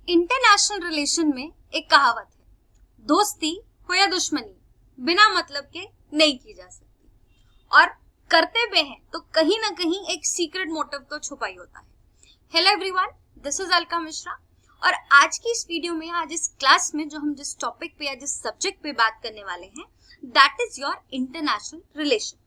International relation में एक कहावत है, दोस्ती हो या दुश्मनी बिना मतलब के नहीं की जा सकती, और करते हुए हैं तो कहीं ना कहीं एक सीक्रेट मोटिव तो छुपा ही होता है। Hello everyone, this is Alka Mishra और आज की इस वीडियो में, आज इस क्लास में जो हम जिस टॉपिक पे या जिस सब्जेक्ट पे बात करने वाले हैं, that is your international relation.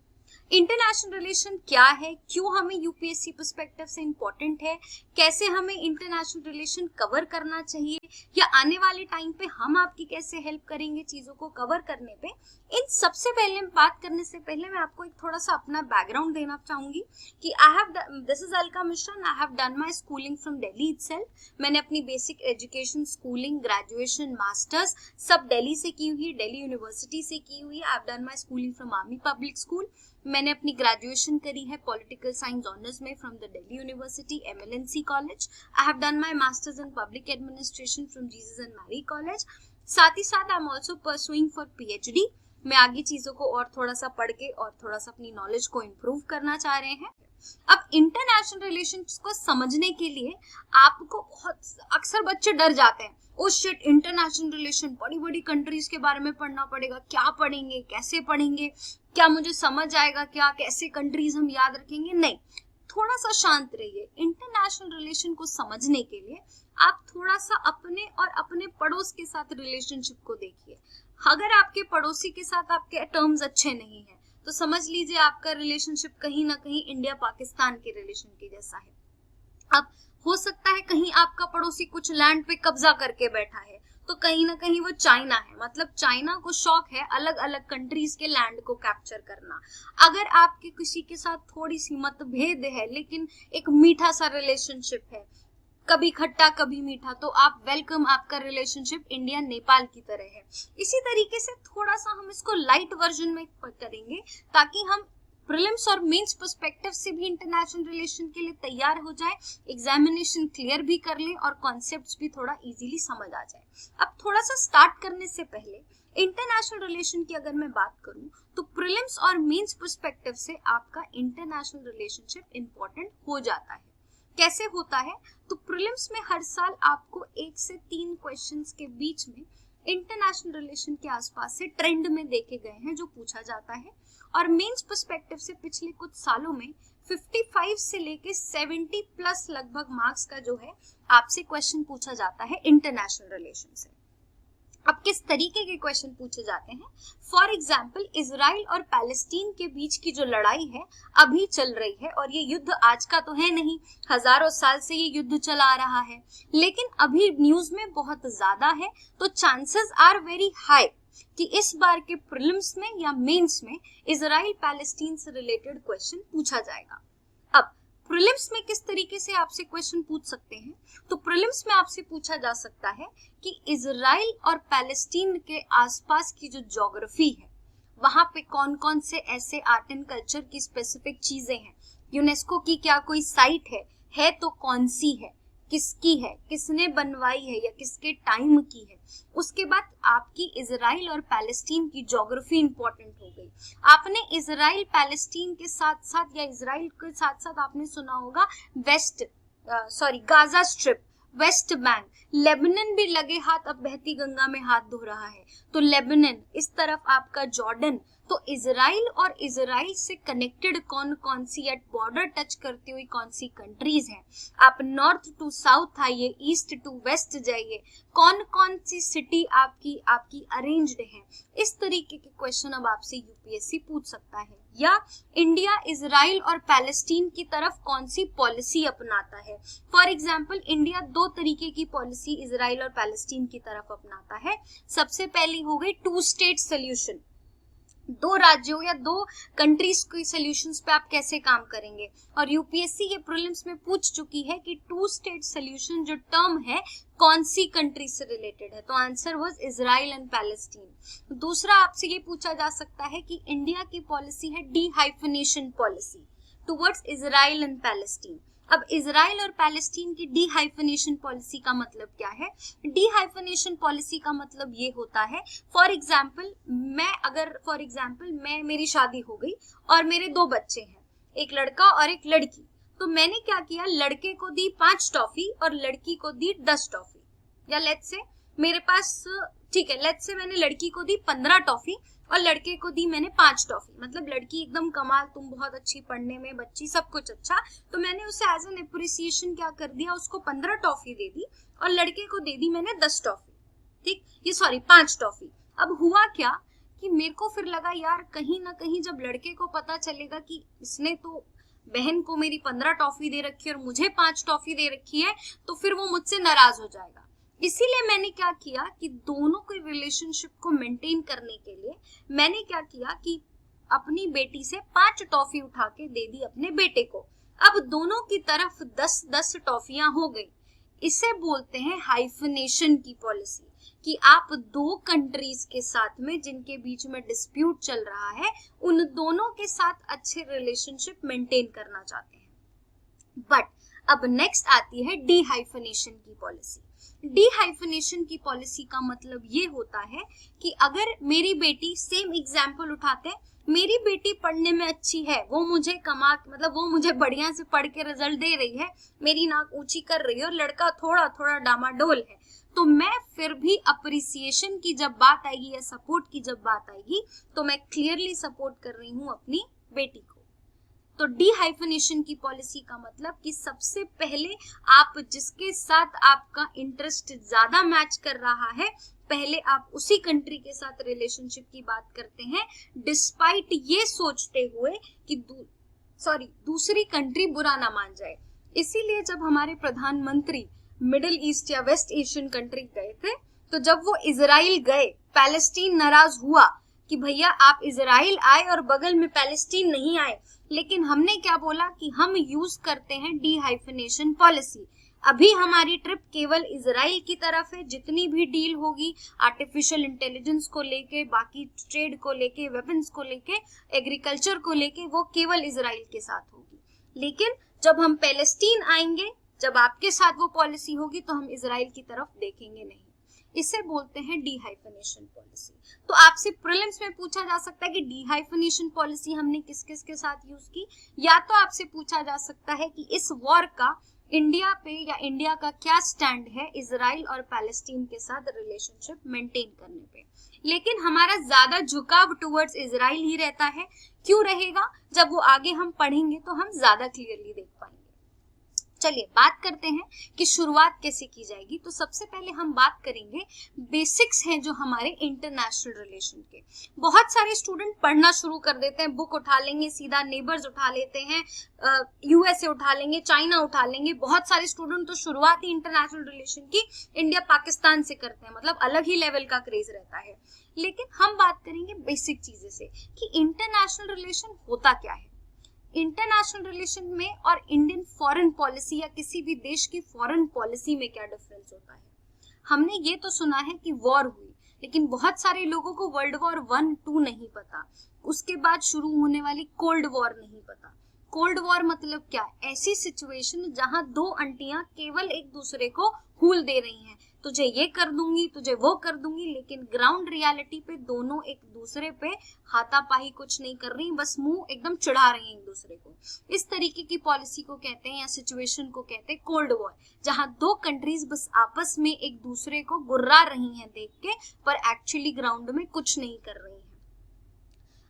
International relation क्या है, क्यों हमें यूपीएससी पर्सपेक्टिव से इंपॉर्टेंट है, कैसे हमें इंटरनेशनल रिलेशन कवर करना चाहिए, या आने वाले टाइम पे हम आपकी कैसे हेल्प करेंगे चीजों को कवर करने पे। इन सबसे पहले बात करने से पहले मैं आपको एक थोड़ा सा अपना बैकग्राउंड देना चाहूंगी कि this is Alka Mishra and I have done my schooling from Delhi itself. मैंने अपनी basic education, schooling, graduation, masters सब दिल्ली से की हुई, दिल्ली यूनिवर्सिटी से की हुई। I have done my schooling from army public school. मैंने अपनी ग्रेजुएशन करी है पॉलिटिकल साइंस ऑनर्स में from the Delhi university MLNC college. I have done my masters in public administration from Jesus and Mary college. साथ ही साथ I am also pursuing for PhD. मैं आगे चीजों को और थोड़ा सा पढ़ के और थोड़ा सा अपनी नॉलेज को इम्प्रूव करना चाह रहे हैं। अब इंटरनेशनल रिलेशंस को समझने के लिए आपको बहुत अक्सर बच्चे डर जाते हैं, ओ शिट, इंटरनेशनल रिलेशन, बड़ी बड़ी कंट्रीज के बारे में पढ़ना पड़ेगा, क्या पढ़ेंगे, कैसे पढ़ेंगे, क्या मुझे समझ आएगा, क्या कैसे कंट्रीज हम याद रखेंगे। नहीं, थोड़ा सा शांत रहिए। इंटरनेशनल रिलेशन को समझने के लिए आप थोड़ा सा अपने और अपने पड़ोस के साथ रिलेशनशिप को देखिए। अगर आपके पड़ोसी के साथ आपके टर्म्स अच्छे नहीं है तो समझ लीजिए आपका रिलेशनशिप कहीं ना कहीं इंडिया पाकिस्तान के रिलेशन के जैसा है। अब हो सकता है कहीं आपका पड़ोसी कुछ लैंड पे कब्जा करके बैठा है, तो कहीं ना कहीं वो चाइना है, मतलब चाइना को शौक है अलग अलग कंट्रीज के लैंड को कैप्चर करना। अगर आपके किसी के साथ थोड़ी सी मतभेद है लेकिन एक मीठा सा रिलेशनशिप है, कभी खट्टा कभी मीठा, तो आप वेलकम, आपका रिलेशनशिप इंडिया नेपाल की तरह है। इसी तरीके से थोड़ा सा हम इसको लाइट वर्जन में करेंगे ताकि हम प्रीलिम्स और मेंस पर्सपेक्टिव से भी इंटरनेशनल रिलेशन के लिए तैयार हो जाए, एग्जामिनेशन क्लियर भी कर लें और कॉन्सेप्ट्स भी थोड़ा इजीली समझ आ जाए। अब थोड़ा सा स्टार्ट करने से पहले इंटरनेशनल रिलेशन की अगर मैं बात करूं तो प्रीलिम्स और मेंस पर्सपेक्टिव से आपका इंटरनेशनल रिलेशनशिप इंपॉर्टेंट हो जाता है। कैसे होता है? तो प्रीलिम्स में हर साल आपको 1 से 3 क्वेश्चंस के बीच में इंटरनेशनल रिलेशन के आसपास से ट्रेंड में देखे गए हैं जो पूछा जाता है, और मेंस पर्सपेक्टिव से पिछले कुछ सालों में 55 से लेके 70 प्लस लगभग मार्क्स का जो है आपसे क्वेश्चन पूछा जाता है इंटरनेशनल रिलेशन से। अब किस तरीके के क्वेश्चन पूछे जाते हैं? फॉर एग्जाम्पल, इजराइल और पैलेस्टीन के बीच की जो लड़ाई है अभी चल रही है, और ये युद्ध आज का तो है नहीं, हजारों साल से ये युद्ध चला आ रहा है, लेकिन अभी न्यूज में बहुत ज्यादा है, तो चांसेस आर वेरी हाई कि इस बार के प्रीलिम्स में या मेंस में इजराइल पैलेस्टीन से रिलेटेड क्वेश्चन पूछा जाएगा। अब प्रीलिम्स में किस तरीके से आपसे क्वेश्चन पूछ सकते हैं? तो प्रीलिम्स में आपसे पूछा जा सकता है कि इजराइल और पैलेस्टीन के आसपास की जो ज्योग्राफी है, वहां पे कौन कौन से ऐसे आर्ट एंड कल्चर की स्पेसिफिक चीजें हैं, यूनेस्को की क्या कोई साइट है तो कौन सी है, किसकी है, किसने बनवाई है या किसके टाइम की है। उसके बाद आपकी इजराइल और पैलेस्टीन की ज्योग्राफी इंपॉर्टेंट हो गई। आपने इजराइल पैलेस्टीन के साथ साथ या इजराइल के साथ साथ आपने सुना होगा Gaza strip, West Bank, Lebanon भी लगे हाथ, अब बहती गंगा में हाथ धो रहा है, तो लेबनन, इस तरफ आपका जॉर्डन। तो इजराइल और इजराइल से कनेक्टेड कौन कौन सी या बॉर्डर टच करती हुई कौन सी कंट्रीज हैं। आप नॉर्थ टू साउथ आइए, ईस्ट टू वेस्ट जाइए, कौन कौन सी सिटी आपकी अरेंज्ड है। इस तरीके के क्वेश्चन अब आपसे यूपीएससी पूछ सकता है। या इंडिया इजराइल और पैलेस्टीन की तरफ कौन सी पॉलिसी अपनाता है। फॉर एग्जाम्पल, इंडिया 2 तरीके की पॉलिसी इजराइल और पैलेस्टीन की तरफ अपनाता है। सबसे पहली हो गई 2 स्टेट सोल्यूशन, 2 राज्यों या 2 कंट्रीज के सॉल्यूशंस पे आप कैसे काम करेंगे, और यूपीएससी ये प्रीलिम्स में पूछ चुकी है कि 2 स्टेट सॉल्यूशन जो टर्म है कौन सी कंट्री से रिलेटेड है, तो answer was Israel and Palestine. दूसरा आपसे ये पूछा जा सकता है कि इंडिया की पॉलिसी है dehyphenation policy towards Israel and Palestine. अब इजराइल और पैलेस्टीन की डी-हाइफनेशन पॉलिसी का मतलब क्या है? डी-हाइफनेशन पॉलिसी का मतलब ये होता है, फॉर एग्जाम्पल मेरी शादी हो गई और मेरे 2 बच्चे हैं, एक लड़का और एक लड़की, तो मैंने क्या किया, लड़के को दी 5 टॉफी और लड़की को दी 10 टॉफी। या लेट्स से मेरे पास, ठीक है, लेट्स से मैंने लड़की को दी 15 टॉफी और लड़के को दी मैंने 5 टॉफी, मतलब लड़की एकदम कमाल, तुम बहुत अच्छी पढ़ने में बच्ची, सब कुछ अच्छा, तो मैंने उसे एज एन अप्रिसिएशन क्या कर दिया, उसको 15 टॉफी दे दी और लड़के को दे दी मैंने 10 टॉफी, ठीक, ये सॉरी 5 टॉफी। अब हुआ क्या कि मेरे को फिर लगा यार कहीं ना कहीं जब लड़के को पता चलेगा कि इसने तो बहन को मेरी 15 टॉफी दे रखी है और मुझे 5 टॉफी दे रखी है, तो फिर वो मुझसे नाराज हो जाएगा। इसीलिए मैंने क्या किया कि दोनों के रिलेशनशिप को मेंटेन करने के लिए मैंने क्या किया कि अपनी बेटी से 5 टॉफी उठा के दे दी अपने बेटे को। अब दोनों की तरफ 10-10 टॉफियां हो गई। इसे बोलते हैं हाइफनेशन की पॉलिसी, कि आप दो कंट्रीज के साथ में जिनके बीच में डिस्प्यूट चल रहा है, उन दोनों के साथ अच्छे रिलेशनशिप मेंटेन करना चाहते हैं। बट अब नेक्स्ट आती है डी हाइफनेशन की पॉलिसी। डी हाइफनेशन की पॉलिसी का मतलब ये होता है कि अगर मेरी बेटी, सेम एग्जाम्पल उठाते हैं, मेरी बेटी पढ़ने में अच्छी है, वो मुझे मतलब वो मुझे बढ़िया से पढ़ के रिजल्ट दे रही है, मेरी नाक ऊंची कर रही है, और लड़का थोड़ा थोड़ा डामाडोल है, तो मैं फिर भी अप्रिसिएशन की जब बात आएगी या सपोर्ट की जब बात आएगी तो मैं क्लियरली सपोर्ट कर रही हूँ अपनी बेटी को। तो डी हाइफनेशन की पॉलिसी का मतलब कि सबसे पहले आप जिसके साथ आपका इंटरेस्ट ज्यादा मैच कर रहा है, पहले आप उसी कंट्री के साथ रिलेशनशिप की बात करते हैं, डिस्पाइट ये सोचते हुए कि दूसरी कंट्री बुरा ना मान जाए। इसीलिए जब हमारे प्रधानमंत्री मिडिल ईस्ट या वेस्ट एशियन कंट्री गए थे, तो जब वो इजराइल गए, पैलेस्टीन नाराज हुआ कि भैया आप इजराइल आए और बगल में पैलेस्टीन नहीं आए, लेकिन हमने क्या बोला कि हम यूज करते हैं डी हाइफनेशन पॉलिसी। अभी हमारी ट्रिप केवल इजराइल की तरफ है, जितनी भी डील होगी आर्टिफिशियल इंटेलिजेंस को लेके, बाकी ट्रेड को लेके, वेपन्स को लेके, एग्रीकल्चर को लेके, वो केवल इजराइल के साथ होगी। लेकिन जब हम पैलेस्टीन आएंगे, जब आपके साथ वो पॉलिसी होगी, तो हम इजराइल की तरफ देखेंगे नहीं। इसे बोलते हैं डी हाइफनेशन पॉलिसी। तो आपसे प्रीलिम्स में पूछा जा सकता है कि डी हाइफनेशन पॉलिसी हमने किस किस के साथ यूज की, या तो आपसे पूछा जा सकता है कि इस वॉर का इंडिया पे या इंडिया का क्या स्टैंड है इजराइल और पैलेस्टीन के साथ रिलेशनशिप मेंटेन करने पे। लेकिन हमारा ज्यादा झुकाव टुवर्ड्स इजराइल ही रहता है। क्यों रहेगा? जब वो आगे हम पढ़ेंगे तो हम ज्यादा क्लियरली देख पाएंगे। चलिए बात करते हैं कि शुरुआत कैसे की जाएगी। तो सबसे पहले हम बात करेंगे, बेसिक्स हैं जो हमारे इंटरनेशनल रिलेशन के। बहुत सारे स्टूडेंट पढ़ना शुरू कर देते हैं, बुक उठा लेंगे, सीधा नेबर्स उठा लेते हैं, यूएसए उठा लेंगे, चाइना उठा लेंगे। बहुत सारे स्टूडेंट तो शुरुआत ही इंटरनेशनल रिलेशन की इंडिया पाकिस्तान से करते हैं, मतलब अलग ही लेवल का क्रेज रहता है। लेकिन हम बात करेंगे बेसिक चीजें से कि इंटरनेशनल रिलेशन होता क्या है। इंटरनेशनल रिलेशन में और इंडियन फॉरेन पॉलिसी या किसी भी देश की फॉरेन पॉलिसी में क्या डिफरेंस होता है। हमने ये तो सुना है कि वॉर हुई, लेकिन बहुत सारे लोगों को वर्ल्ड वॉर 1-2 नहीं पता, उसके बाद शुरू होने वाली कोल्ड वॉर नहीं पता। कोल्ड वॉर मतलब क्या? ऐसी सिचुएशन जहां दो आंटियां केवल एक दूसरे को हूल दे रही हैं, तुझे ये कर दूंगी, तुझे वो कर दूंगी, लेकिन ग्राउंड रियलिटी पे दोनों एक दूसरे पे हाथापाई कुछ नहीं कर रही, बस मुंह एकदम चिढ़ा रही हैं एक दूसरे को। इस तरीके की पॉलिसी को कहते हैं या सिचुएशन को कहते हैं कोल्ड वॉर, जहां दो कंट्रीज बस आपस में एक दूसरे को गुर्रा रही हैं देख के, पर एक्चुअली ग्राउंड में कुछ नहीं कर रही हैं।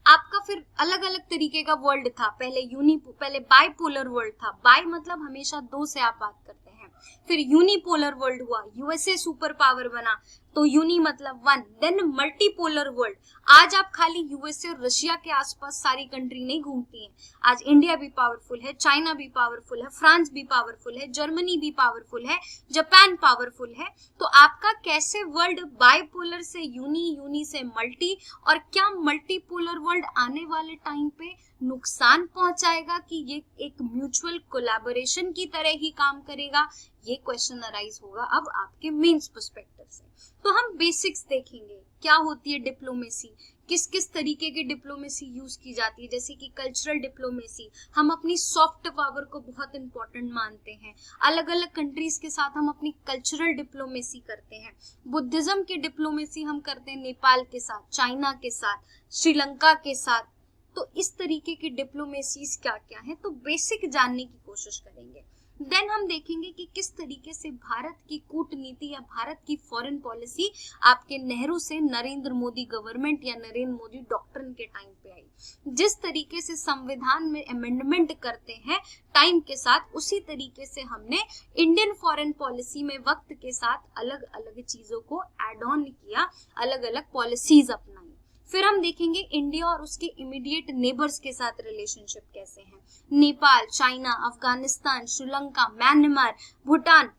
आपका फिर अलग अलग तरीके का वर्ल्ड था। पहले बाइपोलर वर्ल्ड था। बाय मतलब हमेशा दो से आप बात करते हैं। फिर यूनिपोलर वर्ल्ड हुआ, यूएसए सुपर पावर बना, तो यूनी मतलब 1। देन मल्टीपोलर वर्ल्ड, आज आप खाली यूएसए और रशिया के आसपास सारी कंट्री नहीं घूमती हैं। आज इंडिया भी पावरफुल है, चाइना भी पावरफुल है, फ्रांस भी पावरफुल है, जर्मनी भी पावरफुल है, जापान पावरफुल है। तो आपका कैसे वर्ल्ड बाइपोलर से यूनी, यूनी से मल्टी, और क्या मल्टीपोलर वर्ल्ड आने वाले टाइम पे नुकसान पहुंचाएगा कि ये एक म्यूचुअल कोलैबोरेशन की तरह ही काम करेगा? ये क्वेश्चन अराइज होगा अब आपके मेंस पर्सपेक्टिव से। तो हम बेसिक्स देखेंगे, क्या होती है डिप्लोमेसी, किस किस तरीके की डिप्लोमेसी यूज की जाती है। जैसे कि कल्चरल डिप्लोमेसी, हम अपनी सॉफ्ट पावर को बहुत इंपॉर्टेंट मानते हैं। अलग अलग कंट्रीज के साथ हम अपनी कल्चरल डिप्लोमेसी करते हैं। बुद्धिज्म की डिप्लोमेसी हम करते हैं नेपाल के साथ, चाइना के साथ, श्रीलंका के साथ। तो इस तरीके की डिप्लोमेसीज क्या क्या है, तो बेसिक जानने की कोशिश करेंगे। देन हम देखेंगे कि किस तरीके से भारत की कूटनीति या भारत की फॉरेन पॉलिसी आपके नेहरू से नरेंद्र मोदी गवर्नमेंट या नरेंद्र मोदी डॉक्ट्रिन के टाइम पे आई। जिस तरीके से संविधान में अमेंडमेंट करते हैं टाइम के साथ, उसी तरीके से हमने इंडियन फॉरेन पॉलिसी में वक्त के साथ अलग अलग चीजों को एड ऑन किया, अलग अलग पॉलिसीज अपनाई। फिर हम देखेंगे इंडिया और उसके इमीडिएट नेबर्स के साथ रिलेशनशिप कैसे हैं। Nepal, China, Afghanistan, Sri Lanka, Myanmar, Bhutan.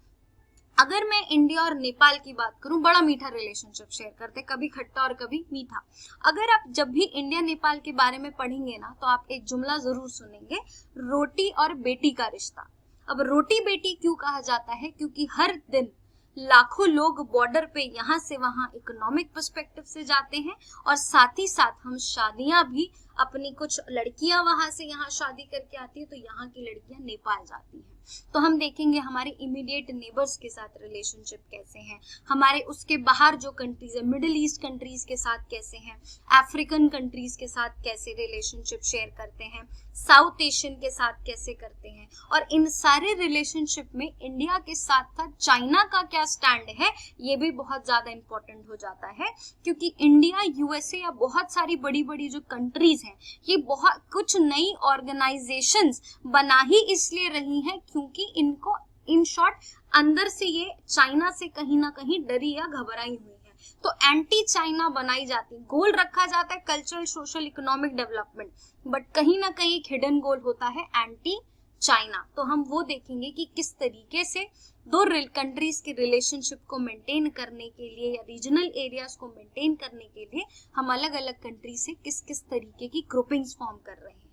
अगर मैं इंडिया और नेपाल की बात करूं, बड़ा मीठा रिलेशनशिप शेयर करते, कभी खट्टा और कभी मीठा। अगर आप जब भी इंडिया नेपाल के बारे में पढ़ेंगे ना, तो आप एक जुमला जरूर सुनेंगे, रोटी और बेटी का रिश्ता। अब रोटी बेटी क्यों कहा जाता है? क्योंकि हर दिन लाखों लोग बॉर्डर पे यहाँ से वहां इकोनॉमिक पर्सपेक्टिव से जाते हैं, और साथ ही साथ हम शादियां भी, अपनी कुछ लड़कियां वहां से यहाँ शादी करके आती है, तो यहाँ की लड़कियां नेपाल जाती हैं। तो हम देखेंगे हमारे इमीडिएट नेबर्स के साथ रिलेशनशिप कैसे हैं, हमारे उसके बाहर जो कंट्रीज है, मिडिल ईस्ट कंट्रीज के साथ कैसे हैं, अफ्रीकन कंट्रीज के साथ कैसे रिलेशनशिप शेयर करते हैं, साउथ एशियन के साथ कैसे करते हैं, और इन सारे रिलेशनशिप में इंडिया के साथ साथ चाइना का क्या स्टैंड है, ये भी बहुत ज्यादा इंपॉर्टेंट हो जाता है। क्योंकि इंडिया, यूएसए या बहुत सारी बड़ी बड़ी जो कंट्रीज हैं, ये बहुत कुछ नई ऑर्गेनाइजेशंस बना ही इसलिए रही हैं क्योंकि इनको इन शॉर्ट अंदर से ये चाइना से कहीं ना कहीं डरी या घबराई हुई है, तो एंटी चाइना बनाई जाती है। गोल रखा जाता है cultural, social, economic development, but कहीं ना कहीं एक हिडन गोल होता है एंटी चाइना। तो हम वो देखेंगे कि किस तरीके से दो कंट्रीज के रिलेशनशिप को मेंटेन करने के लिए या रीजनल एरियाज को मेंटेन करने के लिए हम अलग अलग कंट्री से किस किस तरीके की ग्रुपिंग्स फॉर्म कर रहे हैं।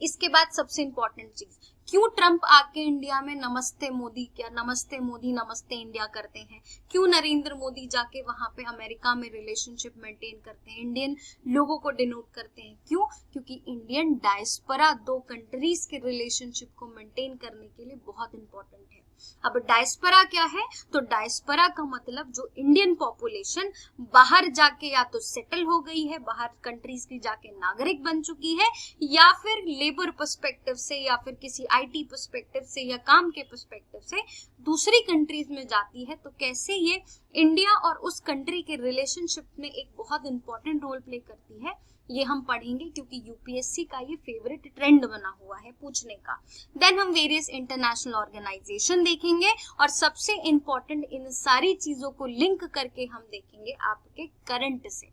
इसके बाद सबसे इंपॉर्टेंट चीज, क्यों ट्रंप आके इंडिया में नमस्ते मोदी, क्या नमस्ते मोदी नमस्ते इंडिया करते हैं? क्यों नरेंद्र मोदी जाके वहां पे अमेरिका में रिलेशनशिप मेंटेन करते हैं, इंडियन लोगों को डिनोट करते हैं? क्यों? क्योंकि इंडियन डायस्पोरा दो कंट्रीज के रिलेशनशिप को मेंटेन करने के लिए बहुत इंपॉर्टेंट है। अब डायस्पोरा क्या है? तो डायस्पोरा का मतलब जो इंडियन पॉपुलेशन बाहर जाके या तो सेटल हो गई है, बाहर कंट्रीज की जाके नागरिक बन चुकी है, या फिर लेबर पर्सपेक्टिव से या फिर किसी आईटी पर्सपेक्टिव से या काम के पर्सपेक्टिव से दूसरी कंट्रीज में जाती है। तो कैसे ये इंडिया और उस कंट्री के रिलेशनशिप में एक बहुत इंपॉर्टेंट रोल प्ले करती है, ये हम पढ़ेंगे, क्योंकि यूपीएससी का ये फेवरेट ट्रेंड बना हुआ है पूछने का। देन हम वेरियस इंटरनेशनल ऑर्गेनाइजेशन देखेंगे, और सबसे इंपॉर्टेंट इन सारी चीजों को लिंक करके हम देखेंगे आपके करंट से।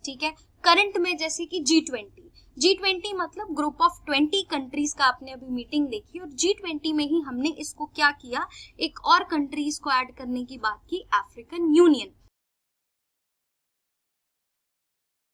ठीक है, करंट में जैसे कि G20 मतलब ग्रुप ऑफ 20 कंट्रीज का आपने अभी मीटिंग देखी, और G20 में ही हमने इसको क्या किया, एक और कंट्रीज को ऐड करने की बात की, अफ्रीकन यूनियन।